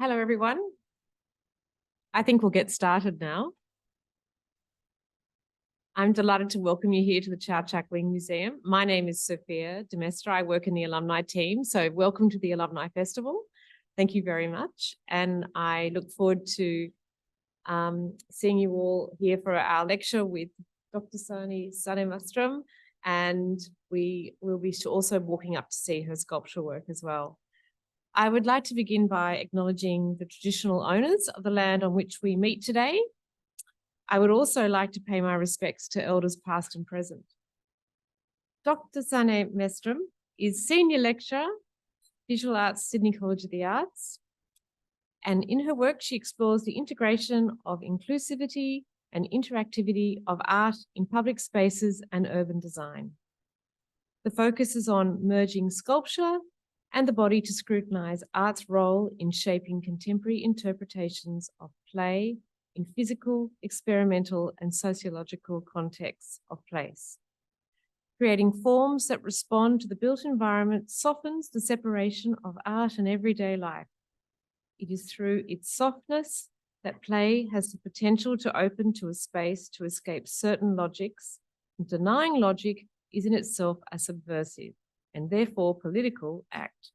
Hello, everyone. I think we'll get started now. I'm delighted to welcome you here to the Chow Chak Wing Museum. My name is Sophia de Mestre. I work in the alumni team, so welcome to the Alumni Festival. Thank you very much. And I look forward to seeing you all here for our lecture with Dr. Sanné Mestrom, and we will be also walking up to see her sculpture work as well. I would like to begin by acknowledging the traditional owners of the land on which we meet today. I would also like to pay my respects to elders past and present. Dr. Sanné Mestrom is Senior Lecturer, Visual Arts, Sydney College of the Arts. And in her work, she explores the integration of inclusivity and interactivity of art in public spaces and urban design. The focus is on merging sculpture and the body to scrutinize art's role in shaping contemporary interpretations of play in physical, experimental, and sociological contexts of place. Creating forms that respond to the built environment softens the separation of art and everyday life. It is through its softness that play has the potential to open to a space to escape certain logics, and denying logic is in itself a subversive and therefore political act.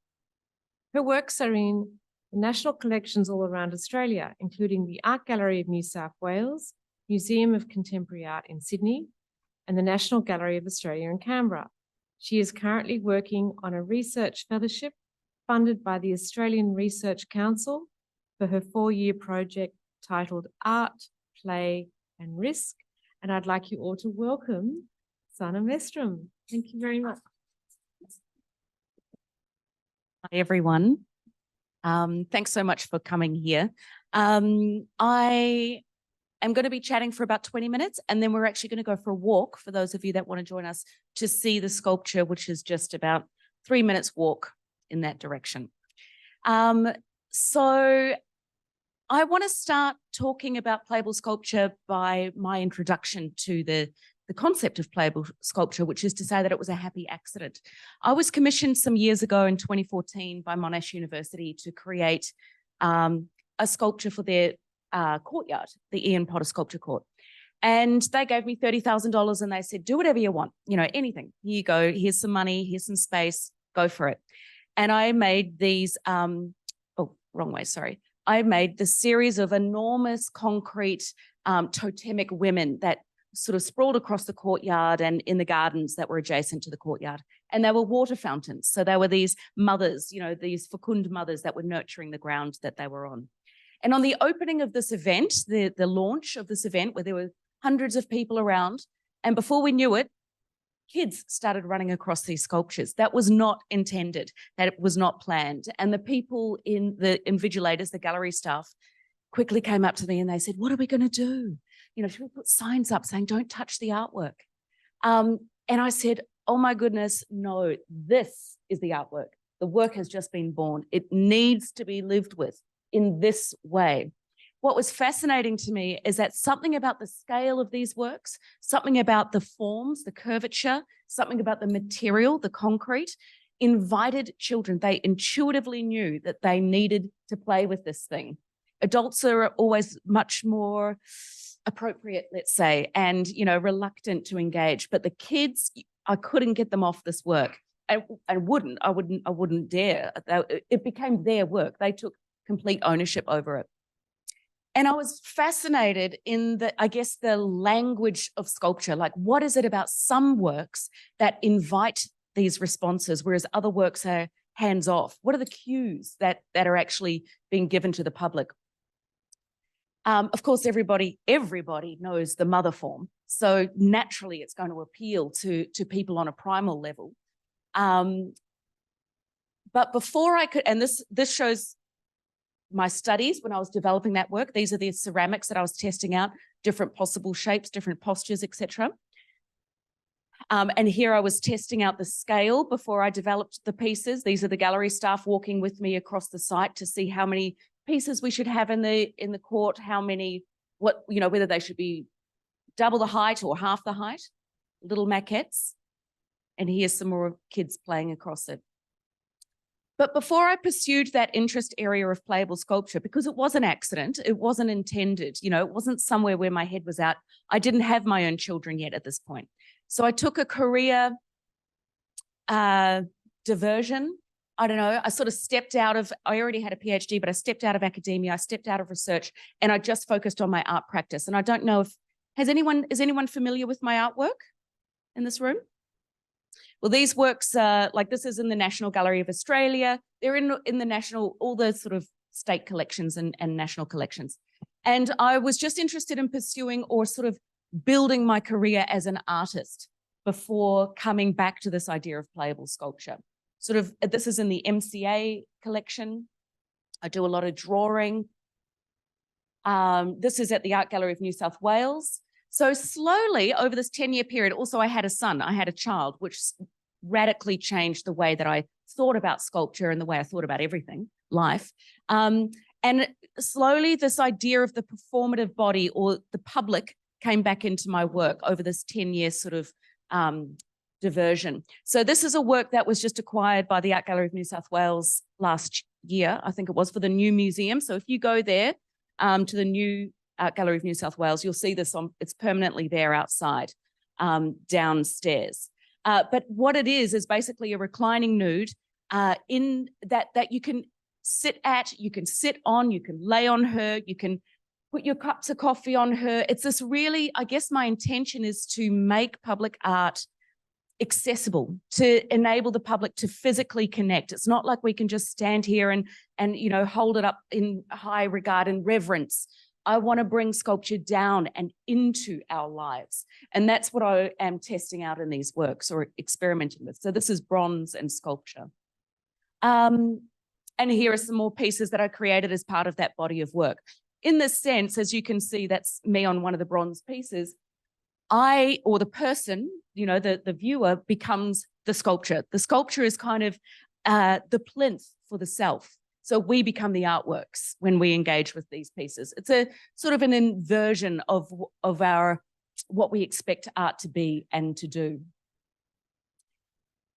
Her works are in the national collections all around Australia, including the Art Gallery of New South Wales, Museum of Contemporary Art in Sydney, and the National Gallery of Australia in Canberra. She is currently working on a research fellowship funded by the Australian Research Council for her 4-year project titled Art, Play and Risk. And I'd like you all to welcome Sanné Mestrom. Thank you very much. Hi, everyone. Thanks so much for coming here. I am going to be chatting for about 20 minutes, and then we're actually going to go for a walk for those of you that want to join us to see the sculpture, which is just about 3 minutes walk in that direction. So I want to start talking about playable sculpture by my introduction to the concept of playable sculpture, which is to say that it was a happy accident. I was commissioned some years ago in 2014 by Monash University to create a sculpture for their courtyard, the Ian Potter Sculpture Court. And they gave me $30,000 and they said, do whatever you want, you know, anything. Here you go, here's some money, here's some space, go for it. And I made these, I made the series of enormous concrete totemic women that sort of sprawled across the courtyard and in the gardens that were adjacent to the courtyard. And they were water fountains. So they were these mothers, you know, these fecund mothers that were nurturing the ground that they were on. And on the opening of this event, the launch of this event where there were hundreds of people around, and before we knew it, kids started running across these sculptures. That was not intended, that was not planned. And the people the invigilators, the gallery staff, quickly came up to me and they said, what are we going to do? You know, should we put signs up saying, don't touch the artwork? And I said, oh my goodness, no, this is the artwork. The work has just been born. It needs to be lived with in this way. What was fascinating to me is that something about the scale of these works, something about the forms, the curvature, something about the material, the concrete, invited children. They intuitively knew that they needed to play with this thing. Adults are always much more appropriate, let's say, and, you know, reluctant to engage. But the kids, I couldn't get them off this work. I wouldn't dare. It became their work. They took complete ownership over it. And I was fascinated in the language of sculpture. Like, what is it about some works that invite these responses, whereas other works are hands off? What are the cues that are actually being given to the public? Of course, everybody knows the mother form. So naturally, it's going to appeal to people on a primal level. But before I could, and this shows my studies when I was developing that work. These are the ceramics that I was testing out, different possible shapes, different postures, etc. And here I was testing out the scale before I developed the pieces. These are the gallery staff walking with me across the site to see how many pieces we should have in the court, whether they should be double the height or half the height, little maquettes. And here's some more kids playing across it. But before I pursued that interest area of playable sculpture, because it was an accident, it wasn't intended, you know, it wasn't somewhere where my head was at. I didn't have my own children yet at this point. So I took a career diversion. I don't know, I sort of stepped out of, I already had a PhD, but I stepped out of academia, I stepped out of research, and I just focused on my art practice. And I don't know if, is anyone familiar with my artwork in this room? Well, these works, like this is in the National Gallery of Australia. They're in the national, all the sort of state collections and national collections. And I was just interested in pursuing or sort of building my career as an artist before coming back to this idea of playable sculpture. Sort of, this is in the MCA collection. I do a lot of drawing. This is at the Art Gallery of New South Wales. So slowly over this 10-year period, also I had a son, I had a child, which radically changed the way that I thought about sculpture and the way I thought about everything, life. And slowly this idea of the performative body or the public came back into my work over this 10-year sort of diversion. So this is a work that was just acquired by the Art Gallery of New South Wales last year, I think it was, for the new museum. So if you go there to the new Art Gallery of New South Wales, you'll see this on, it's permanently there outside, downstairs. But what it is basically a reclining nude in that you can sit at, you can sit on, you can lay on her, you can put your cups of coffee on her. It's this really, I guess my intention is to make public art accessible, to enable the public to physically connect. It's not like we can just stand here and you know, hold it up in high regard and reverence. I want to bring sculpture down and into our lives. And that's what I am testing out in these works or experimenting with. So this is bronze and sculpture. And here are some more pieces that I created as part of that body of work. In this sense, as you can see, that's me on one of the bronze pieces. I, or the person, you know, the viewer becomes the sculpture. The sculpture is kind of the plinth for the self. So we become the artworks when we engage with these pieces. It's a sort of an inversion of our, what we expect art to be and to do.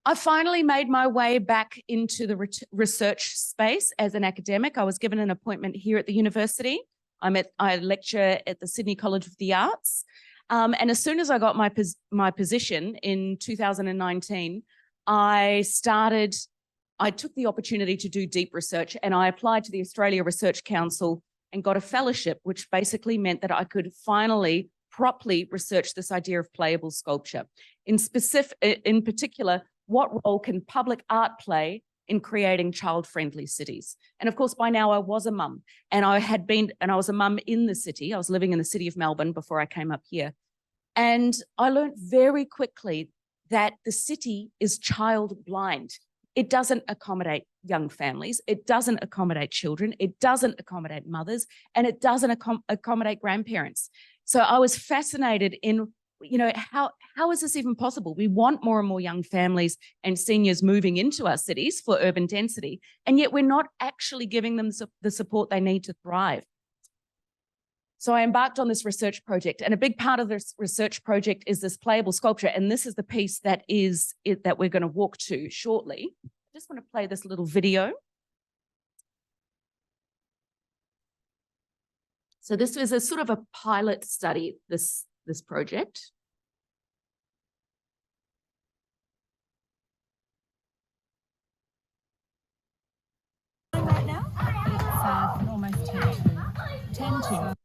I finally made my way back into the research space as an academic. I was given an appointment here at the university. I lecture at the Sydney College of the Arts. And as soon as I got my position in 2019, I took the opportunity to do deep research, and I applied to the Australia Research Council and got a fellowship, which basically meant that I could finally properly research this idea of playable sculpture. In particular, what role can public art play in creating child-friendly cities? And of course, by now I was a mum, and I was a mum in the city. I was living in the city of Melbourne before I came up here. And I learned very quickly that the city is child blind. It doesn't accommodate young families. It doesn't accommodate children. It doesn't accommodate mothers, and it doesn't accommodate grandparents. So I was fascinated in, you know, how is this even possible? We want more and more young families and seniors moving into our cities for urban density, and yet we're not actually giving them the support they need to thrive. So I embarked on this research project, and a big part of this research project is this playable sculpture, and this is the piece that we're going to walk to shortly. I just want to play this little video. So this is a sort of a pilot study, this project. Right now? It's almost 10 to.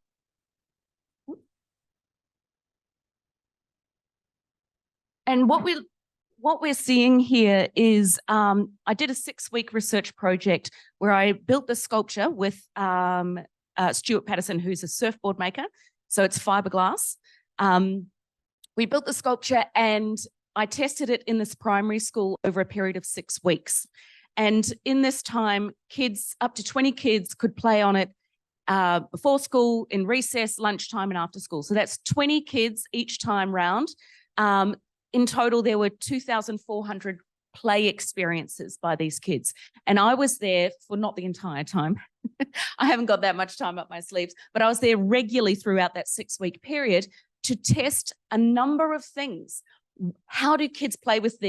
And what we're seeing here is I did a 6-week research project where I built the sculpture with Stuart Patterson, who's a surfboard maker. So it's fiberglass. We built the sculpture and I tested it in this primary school over a period of 6 weeks. And in this time, kids, up to 20 kids could play on it before school, in recess, lunchtime, and after school. So that's 20 kids each time round. In total, there were 2,400 play experiences by these kids. And I was there for not the entire time. I haven't got that much time up my sleeves, but I was there regularly throughout that 6-week period to test a number of things. How do kids play with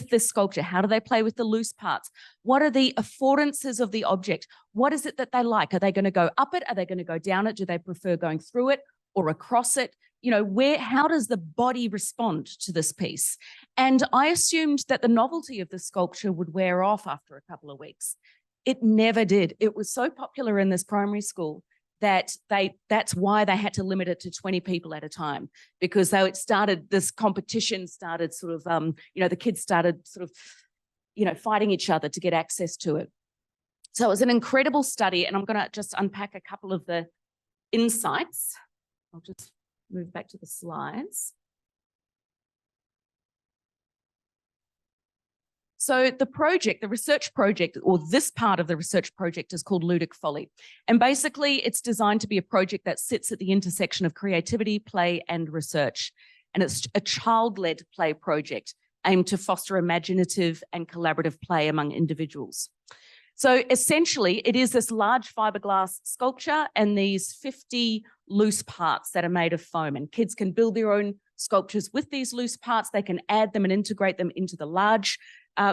this sculpture? How do they play with the loose parts? What are the affordances of the object? What is it that they like? Are they going to go up it? Are they going to go down it? Do they prefer going through it or across it? You know, how does the body respond to this piece? And I assumed that the novelty of the sculpture would wear off after a couple of weeks. It never did. It was so popular in this primary school that that's why they had to limit it to 20 people at a time, because this competition started sort of, the kids started sort of, fighting each other to get access to it. So it was an incredible study, and I'm going to just unpack a couple of the insights. I'll just move back to the slides. So the research project, or this part of the research project, is called Ludic Folly. And basically it's designed to be a project that sits at the intersection of creativity, play, and research. And it's a child-led play project aimed to foster imaginative and collaborative play among individuals. So essentially it is this large fiberglass sculpture and these 50 loose parts that are made of foam, and kids can build their own sculptures with these loose parts. They can add them and integrate them into the large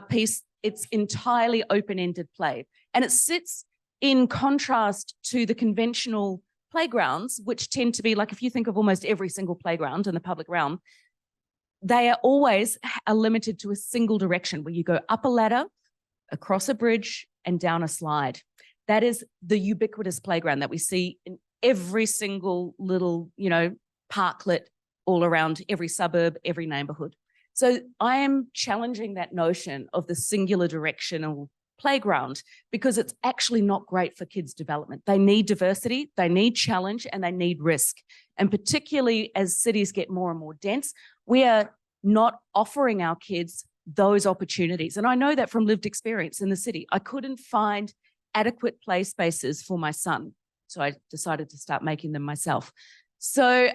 piece. It's entirely open-ended play, and it sits in contrast to the conventional playgrounds, which tend to be like, if you think of almost every single playground in the public realm, they are always limited to a single direction, where you go up a ladder, across a bridge, and down a slide. That is the ubiquitous playground that we see in every single little, parklet all around every suburb, every neighborhood. So I am challenging that notion of the singular directional playground, because it's actually not great for kids' development. They need diversity, they need challenge, and they need risk. And particularly as cities get more and more dense, we are not offering our kids those opportunities. And I know that from lived experience in the city. I couldn't find adequate play spaces for my son, so I decided to start making them myself. So,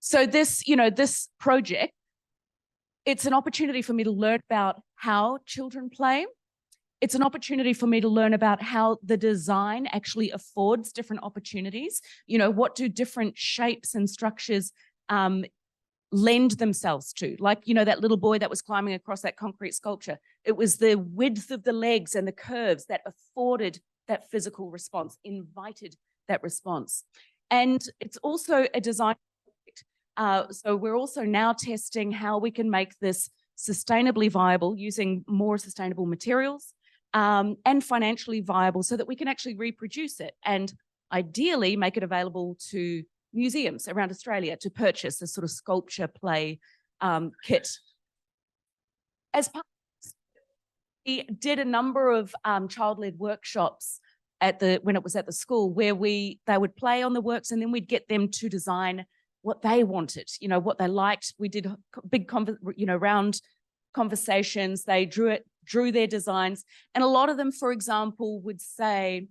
this project, it's an opportunity for me to learn about how children play. It's an opportunity for me to learn about how the design actually affords different opportunities. What do different shapes and structures lend themselves to? Like, that little boy that was climbing across that concrete sculpture. It was the width of the legs and the curves that afforded that physical response, invited that response. And it's also a design project. So we're also now testing how we can make this sustainably viable using more sustainable materials, and financially viable, so that we can actually reproduce it and ideally make it available to museums around Australia to purchase this sort of sculpture play kit. As part of this, we did a number of child-led workshops when it was at the school, where they would play on the works, and then we'd get them to design what they wanted, what they liked. We did big, round conversations. They drew their designs, and a lot of them, for example, would say,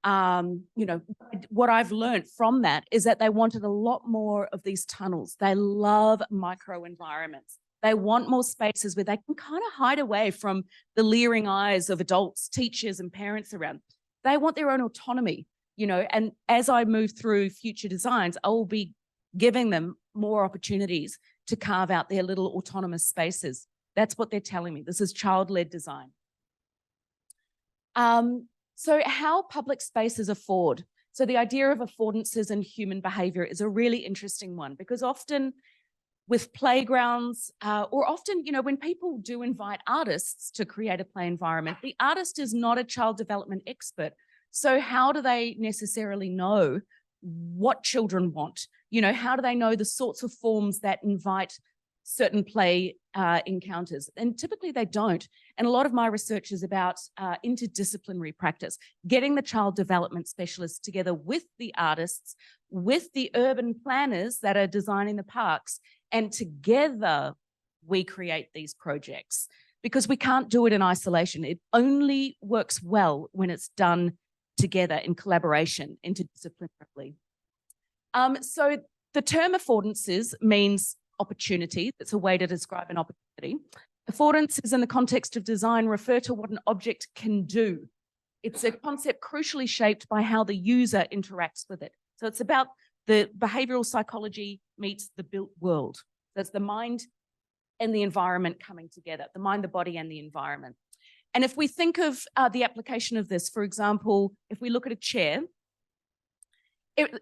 what I've learned from that is that they wanted a lot more of these tunnels. They love micro environments. They want more spaces where they can kind of hide away from the leering eyes of adults, teachers, and parents around. They want their own autonomy, and as I move through future designs, I will be giving them more opportunities to carve out their little autonomous spaces. That's what they're telling me. This is child-led design. So how public spaces afford. So the idea of affordances in human behavior is a really interesting one, because often with playgrounds, or often, when people do invite artists to create a play environment, the artist is not a child development expert. So how do they necessarily know what children want? How do they know the sorts of forms that invite certain play encounters? And typically they don't. And a lot of my research is about interdisciplinary practice, getting the child development specialists together with the artists, with the urban planners that are designing the parks, and together we create these projects, because we can't do it in isolation. It only works well when it's done together in collaboration, interdisciplinarily. So the term affordances means opportunity. It's a way to describe an opportunity. Affordances in the context of design refer to what an object can do. It's a concept crucially shaped by how the user interacts with it. So it's about the behavioral psychology meets the built world. That's the mind and the environment coming together, the mind, the body, and the environment. And if we think of the application of this, for example, if we look at a chair,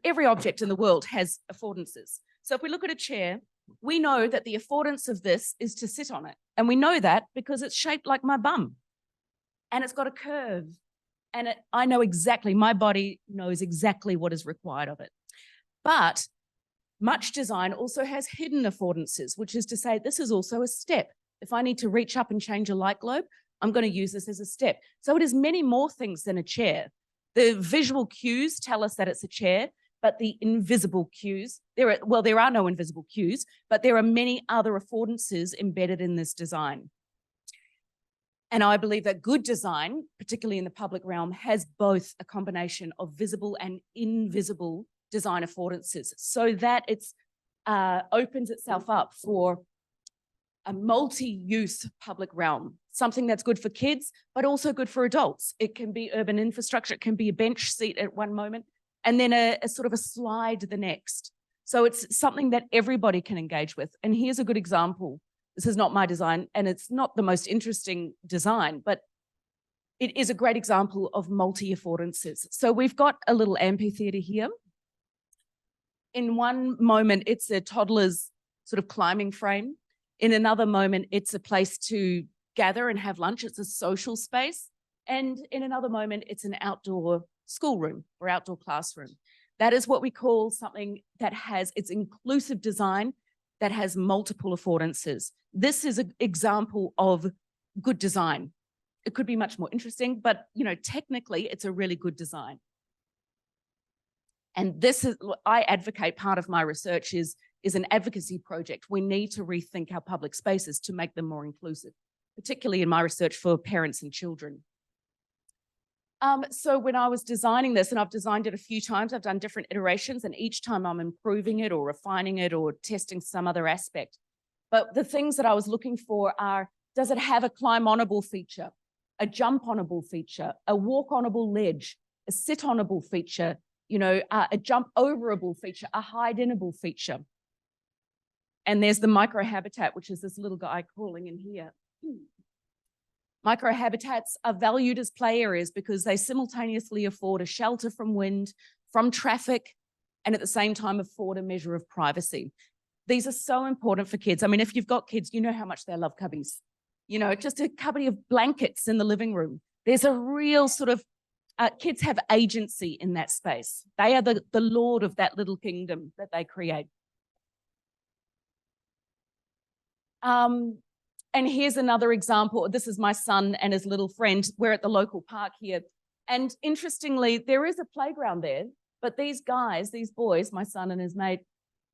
every object in the world has affordances. So if we look at a chair, we know that the affordance of this is to sit on it. And we know that because it's shaped like my bum and it's got a curve. And I know exactly, my body knows exactly what is required of it. But much design also has hidden affordances, which is to say this is also a step. If I need to reach up and change a light globe, I'm going to use this as a step. So it is many more things than a chair. The visual cues tell us that it's a chair, but the invisible cues, there are no invisible cues, but there are many other affordances embedded in this design. And I believe that good design, particularly in the public realm, has both a combination of visible and invisible design affordances so that it opens itself up for a multi-use public realm, something that's good for kids, but also good for adults. It can be urban infrastructure, it can be a bench seat at one moment, and then a sort of a slide the next. So it's something that everybody can engage with. And here's a good example. This is not my design, and it's not the most interesting design, but it is a great example of multi-affordances. So we've got a little amphitheater here. In one moment, it's a toddler's sort of climbing frame. In another moment, it's a place to gather and have lunch. It's a social space. And in another moment, it's an outdoor schoolroom or outdoor classroom. That is what we call something that has its inclusive design that has multiple affordances. This is an example of good design. It could be much more interesting, but technically it's a really good design. And this is, I advocate, part of my research is an advocacy project. We need to rethink our public spaces to make them more inclusive, particularly in my research for parents and children. So when I was designing this, and I've designed it a few times, I've done different iterations, and each time I'm improving it or refining it or testing some other aspect. But the things that I was looking for are, does it have a climb-onable feature, a jump-onable feature, a walk-onable ledge, a sit-onable feature, a jump-overable feature, a hide-inable feature. And there's the microhabitat, which is this little guy crawling in here. Microhabitats are valued as play areas because they simultaneously afford a shelter from wind, from traffic, and at the same time afford a measure of privacy. These are so important for kids. I mean, if you've got kids, you know how much they love cubbies. Just a cubby of blankets in the living room. There's a real sort of, kids have agency in that space. They are the lord of that little kingdom that they create. And here's another example. This is my son and his little friend. We're at the local park here. And interestingly, there is a playground there, but these guys, these boys, my son and his mate,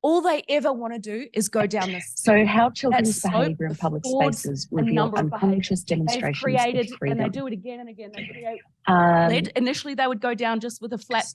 all they ever want to do is go down this. So how children's behaviour in public spaces reveal unconscious demonstrations created, of freedom. and they do it again and again. They create initially they would go down just with a flat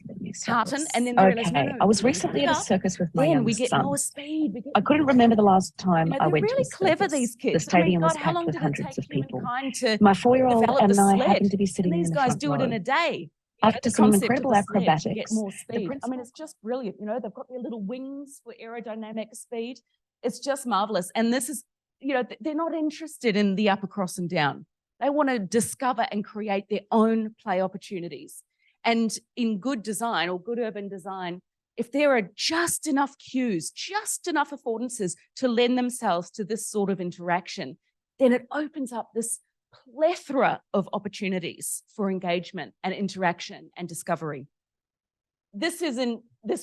tartan, and then they realized, no, I was recently at a circus with my youngest son. More speed. I couldn't remember the last time I went really to a clever, circus. these kids. The stadium was packed with hundreds of people. To my 4-year-old and I sled, happened to be sitting in the front row. These guys do it in a day. After some incredible acrobatics, get more speed. I mean, it's just brilliant. They've got their little wings for aerodynamic speed. It's just marvelous. And this is, they're not interested in the up, across, and down. They want to discover and create their own play opportunities. And in good design or good urban design, if there are just enough cues, just enough affordances to lend themselves to this sort of interaction, then it opens up this plethora of opportunities for engagement and interaction and discovery. This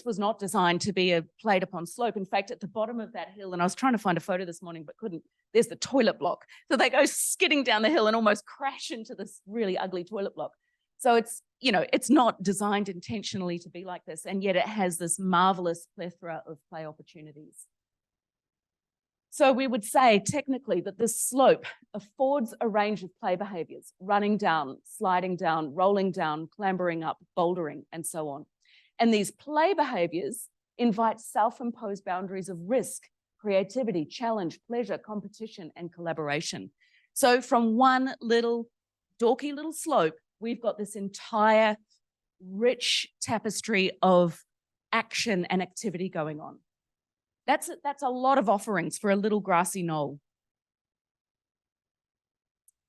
was not designed to be a played upon slope. In fact, at the bottom of that hill, and I was trying to find a photo this morning, but couldn't, there's the toilet block. So they go skidding down the hill and almost crash into this really ugly toilet block. So it's not designed intentionally to be like this, and yet it has this marvelous plethora of play opportunities. So we would say technically that this slope affords a range of play behaviours: running down, sliding down, rolling down, clambering up, bouldering, and so on. And these play behaviours invite self-imposed boundaries of risk, creativity, challenge, pleasure, competition, and collaboration. So from one little dorky little slope, we've got this entire rich tapestry of action and activity going on. That's a lot of offerings for a little grassy knoll.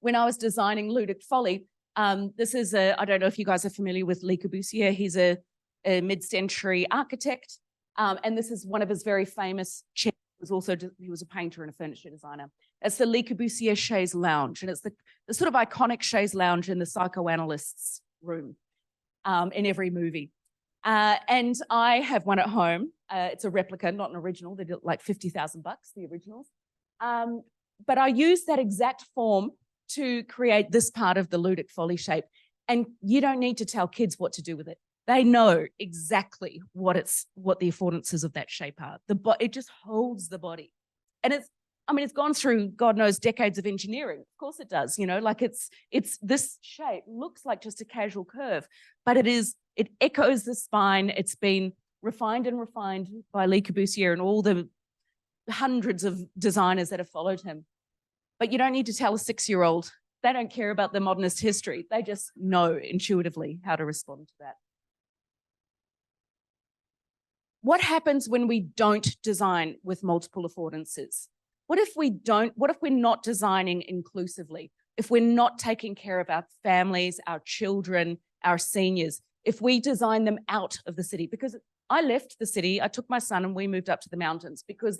When I was designing Ludic Folly, this is I don't know if you guys are familiar with Le Corbusier. He's a mid-century architect. And this is one of his very famous chairs. He was a painter and a furniture designer. It's the Le Corbusier chaise lounge. And it's the sort of iconic chaise lounge in the psychoanalyst's room in every movie. And I have one at home. It's a replica, not an original. They did like $50,000, the originals. But I used that exact form to create this part of the Ludic Folly shape. And you don't need to tell kids what to do with it. They know exactly what the affordances of that shape are. It just holds the body. And it's gone through, God knows, decades of engineering. Of course it does, like it's this shape looks like just a casual curve, but it echoes the spine. It's been refined and refined by Le Corbusier and all the hundreds of designers that have followed him. But you don't need to tell a 6-year-old. They don't care about the modernist history. They just know intuitively how to respond to that. What happens when we don't design with multiple affordances? What if we're not designing inclusively? If we're not taking care of our families, our children, our seniors, if we design them out of the city? Because I left the city, I took my son and we moved up to the mountains because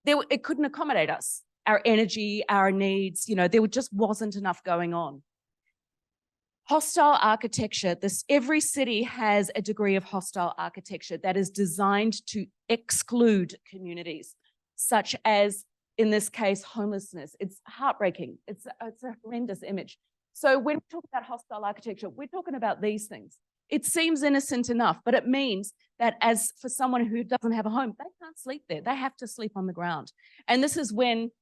it couldn't accommodate us, our energy, our needs, there just wasn't enough going on. Hostile architecture. Every city has a degree of hostile architecture that is designed to exclude communities, such as, in this case, homelessness. It's heartbreaking. It's a horrendous image. So when we talk about hostile architecture, we're talking about these things. It seems innocent enough, but it means that as for someone who doesn't have a home, they can't sleep there. They have to sleep on the ground. And this is when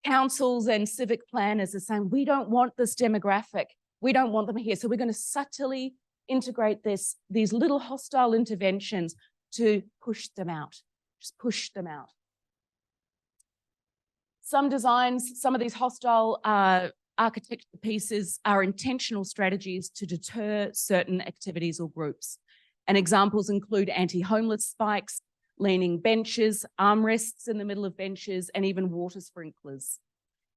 councils and civic planners are saying, we don't want this demographic. We don't want them here. So we're going to subtly integrate these little hostile interventions to push them out, just push them out. Some designs, some of these hostile architecture pieces are intentional strategies to deter certain activities or groups. And examples include anti-homeless spikes, leaning benches, armrests in the middle of benches, and even water sprinklers.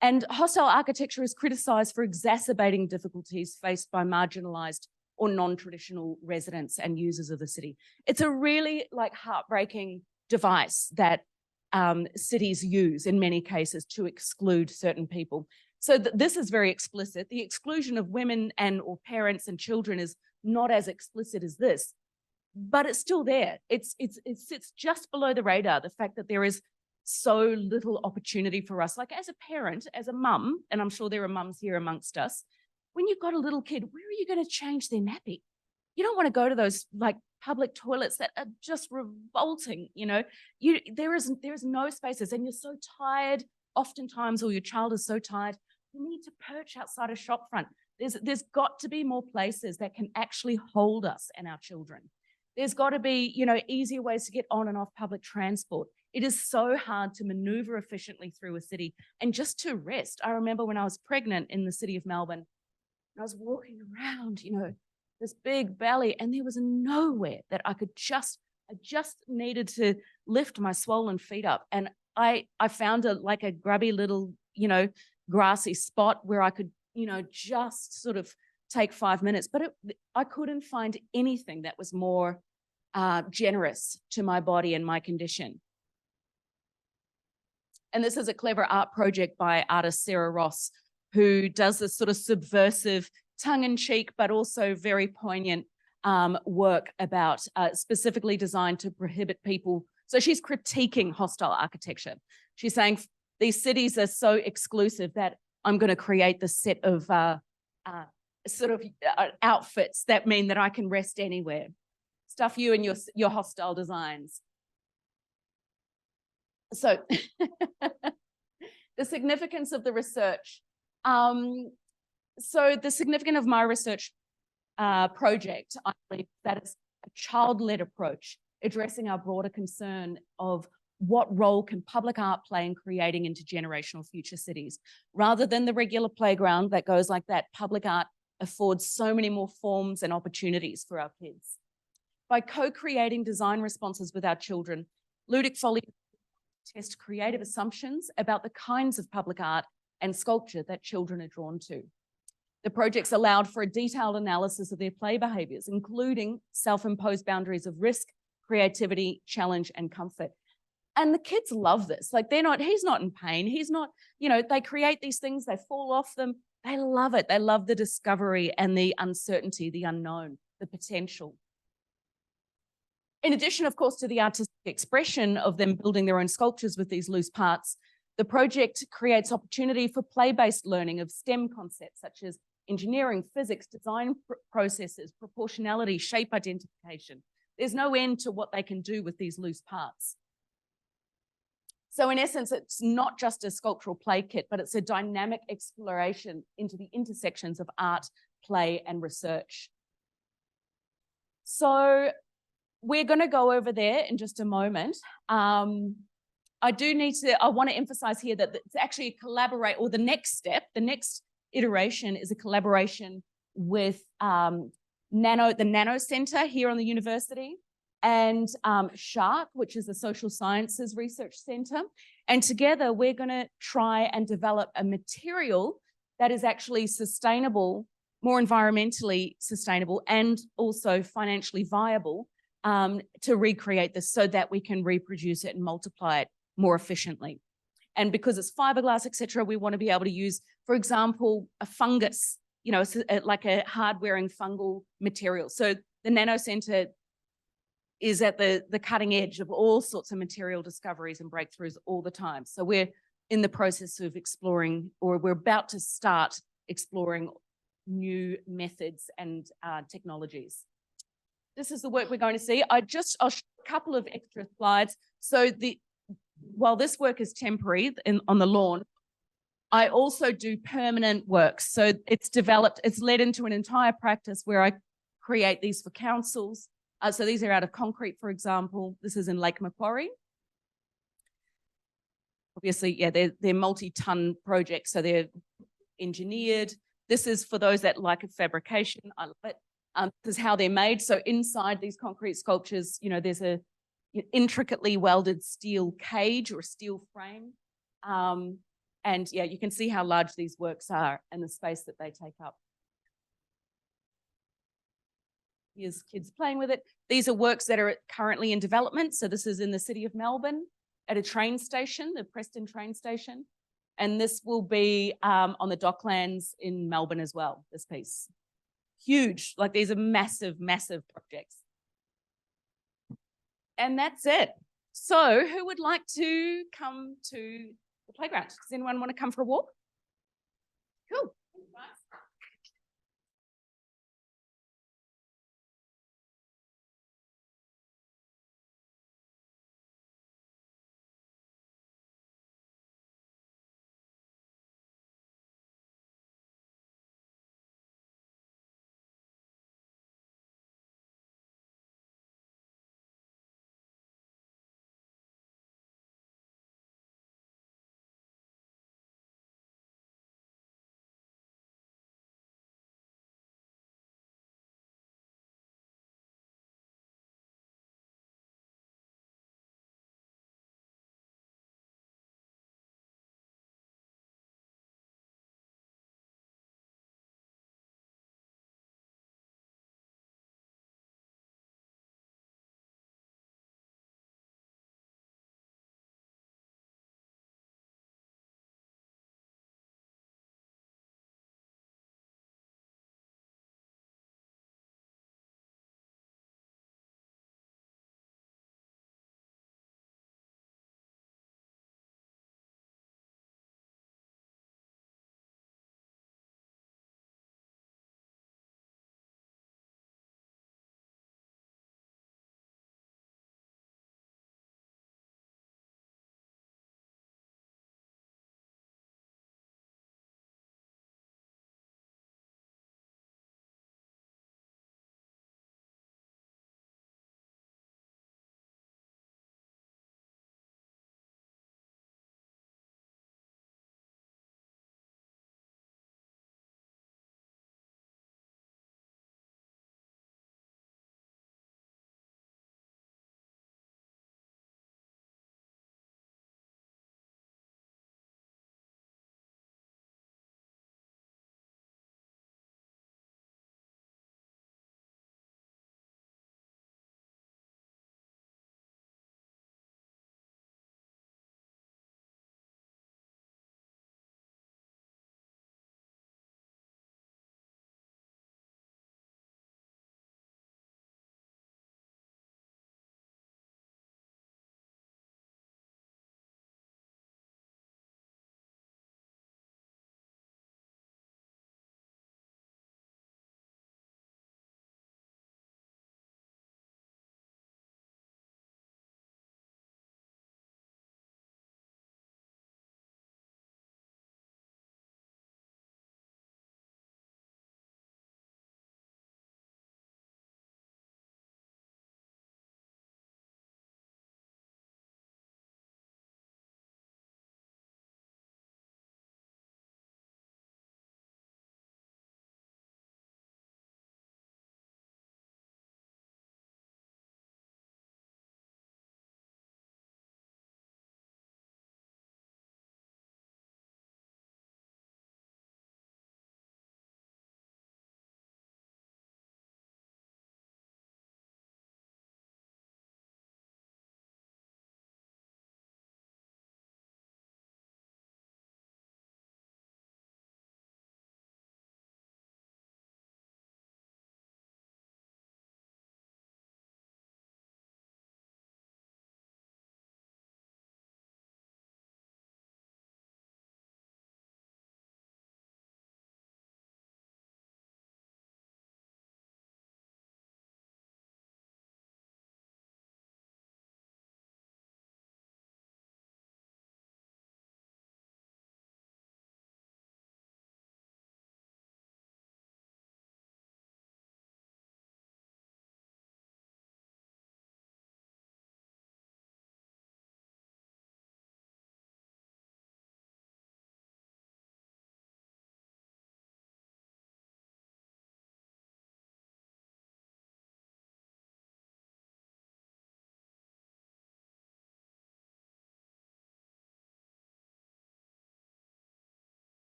And hostile architecture is criticised for exacerbating difficulties faced by marginalised or non-traditional residents and users of the city. It's a really heartbreaking device that cities use in many cases to exclude certain people. So this is very explicit. The exclusion of women or parents and children is not as explicit as this, but it's still there. It sits just below the radar, the fact that there is so little opportunity for us. Like as a parent, as a mum, and I'm sure there are mums here amongst us, when you've got a little kid, where are you going to change their nappy? You don't want to go to those public toilets that are just revolting, there is no spaces and you're so tired oftentimes, or your child is so tired, you need to perch outside a shop front. There's got to be more places that can actually hold us and our children. There's got to be, easier ways to get on and off public transport. It is so hard to maneuver efficiently through a city and just to rest. I remember when I was pregnant in the city of Melbourne, I was walking around, this big valley, and there was nowhere that I just needed to lift my swollen feet up. And I found a grubby little, grassy spot where I could, just sort of take 5 minutes, but I couldn't find anything that was more generous to my body and my condition. And this is a clever art project by artist Sarah Ross, who does this sort of subversive, tongue-in-cheek, but also very poignant work about specifically designed to prohibit people. So she's critiquing hostile architecture. She's saying these cities are so exclusive that I'm going to create this set of outfits that mean that I can rest anywhere. Stuff you and your hostile designs. So the significance of the research. So the significance of my research project, I believe that is a child-led approach addressing our broader concern of what role can public art play in creating intergenerational future cities. Rather than the regular playground that goes like that, public art affords so many more forms and opportunities for our kids. By co-creating design responses with our children, Ludic folly test creative assumptions about the kinds of public art and sculpture that children are drawn to. The projects allowed for a detailed analysis of their play behaviours, including self-imposed boundaries of risk, creativity, challenge, and comfort. And the kids love this. Like he's not in pain. He's not, they create these things, they fall off them. They love it. They love the discovery and the uncertainty, the unknown, the potential. In addition, of course, to the artistic expression of them building their own sculptures with these loose parts, the project creates opportunity for play-based learning of STEM concepts such as engineering, physics, design processes, proportionality, shape identification. There's no end to what they can do with these loose parts. So in essence, it's not just a sculptural play kit, but it's a dynamic exploration into the intersections of art, play, and research. So we're going to go over there in just a moment. I want to emphasize here that it's actually the next step, the next iteration is a collaboration with the Nano Centre here on the university, and SHARC, which is the Social Sciences Research Centre. And together we're going to try and develop a material that is actually sustainable, more environmentally sustainable, and also financially viable to recreate this so that we can reproduce it and multiply it more efficiently. And because it's fiberglass, etc., we want to be able to use, for example, a fungus, like a hard-wearing fungal material. So the Nano Centre is at the cutting edge of all sorts of material discoveries and breakthroughs all the time. So we're in the process of exploring, or we're about to start exploring new methods and technologies. This is the work we're going to see. I'll show a couple of extra slides. So while this work is temporary on the lawn, I also do permanent work. So it's led into an entire practice where I create these for councils. So these are out of concrete, for example. This is in Lake Macquarie. Obviously, yeah, they're multi-ton projects, so they're engineered. This is for those that like a fabrication. I love it. This is how they're made. So inside these concrete sculptures, there's a intricately welded steel cage or steel frame. And yeah, you can see how large these works are and the space that they take up. Here's kids playing with it. These are works that are currently in development. So this is in the city of Melbourne at a train station, the Preston train station. And this will be on the Docklands in Melbourne as well, this piece. Huge, like these are massive, massive projects. And that's it. So who would like to come to the playground? Does anyone want to come for a walk? Cool.